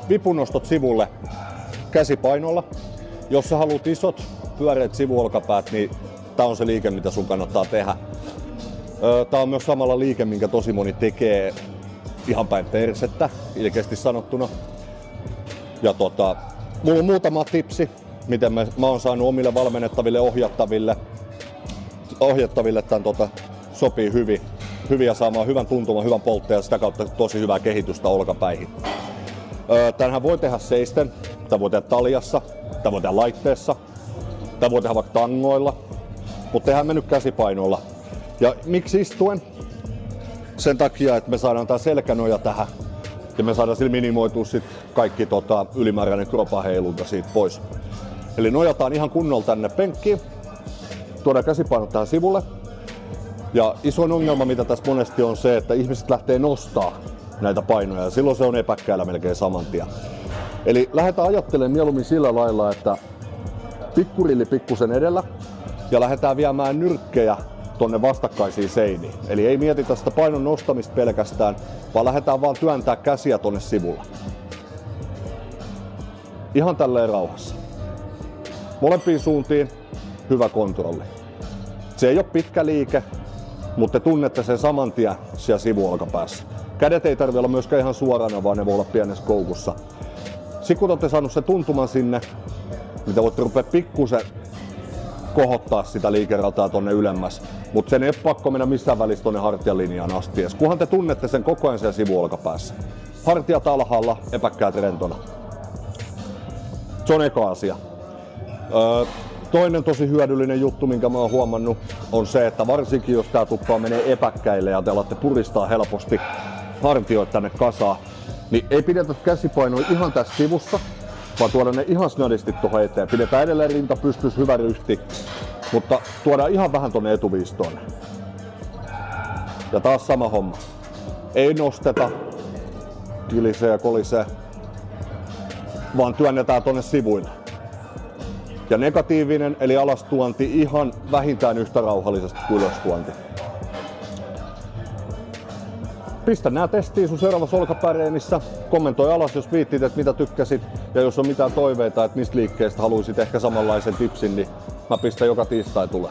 vipunostot sivulle käsipainolla. Jos sä haluat isot pyöreät sivuolkapäät, niin tää on se liike, mitä sun kannattaa tehdä. Tää on myös samalla liike, minkä tosi moni tekee ihan päin persettä, ilkeästi sanottuna. Ja mulla on muutama tipsi, miten mä oon saanut omille valmennettaville ohjattaville tän sopii hyvin ja saamaan hyvän tuntuman, hyvän poltteen ja sitä kautta tosi hyvää kehitystä olkapäihin. Tämänhän voi tehdä seisten, tää voi tehdä taljassa, tää voi tehdä laitteessa, tää voi tehdä vaikka tangoilla, mutta tehdään me nyt käsipainoilla. Ja miksi istuen? Sen takia, että me saadaan tää selkänoja tähän ja me saadaan sillä minimoitua sit kaikki ylimääräinen kropaheilunta siitä pois. Eli nojataan ihan kunnolla tänne penkkiin, tuodaan käsipainot tähän sivulle. Ja isoin ongelma, mitä tässä monesti on se, että ihmiset lähtee nostaa näitä painoja ja silloin se on epäkkäillä melkein saman tien. Eli lähdetään ajattelemaan mieluummin sillä lailla, että pikkurilli pikkusen edellä ja lähdetään viemään nyrkkejä tonne vastakkaisiin seiniin. Eli ei mietitä sitä painon nostamista pelkästään, vaan lähdetään vaan työntää käsiä tonne sivulla. Ihan tälleen rauhassa. Molempiin suuntiin hyvä kontrolli. Se ei ole pitkä liike, mutta te tunnette sen saman tien siellä sivuolkapäässä. Kädet ei tarvitse olla myöskään ihan suorana, vaan ne voi olla pienessä koukussa. Sitten kun olette saanut sen tuntuman sinne, niin te voitte rupea pikkusen kohottaa sitä liikerataa tonne ylemmäs. Mutta sen ei ole pakko mennä missään välissä tonne hartialinjaan asti. Kunhan te tunnette sen koko ajan siellä sivuolkapäässä. Hartiat alhaalla, epäkkäät rentona. Se on eka asia. Toinen tosi hyödyllinen juttu, minkä mä oon huomannut, on se, että varsinkin jos tää tuppa menee epäkkäille ja te alatte puristaa helposti hartioita tänne kasaan, niin ei pidetä käsipainoja ihan tässä sivussa, vaan tuoda ne ihan snadisti tuohon eteen. Pidetään edelleen rinta pystyssä, hyvä ryhti, mutta tuodaan ihan vähän tonne etuviistoon. Ja taas sama homma. Ei nosteta, kilisee ja kolisee, vaan työnnetään tonne sivuille. Ja negatiivinen eli alastuonti ihan vähintään yhtä rauhallisesti kuin ylöstuonti. Pistä nää testiin sun seuraavassa olkapääreenissä. Kommentoi alas, jos viittit, että mitä tykkäsit. Ja jos on mitään toiveita, että mistä liikkeestä haluaisit ehkä samanlaisen tipsin, niin mä pistän joka tiistai tulee.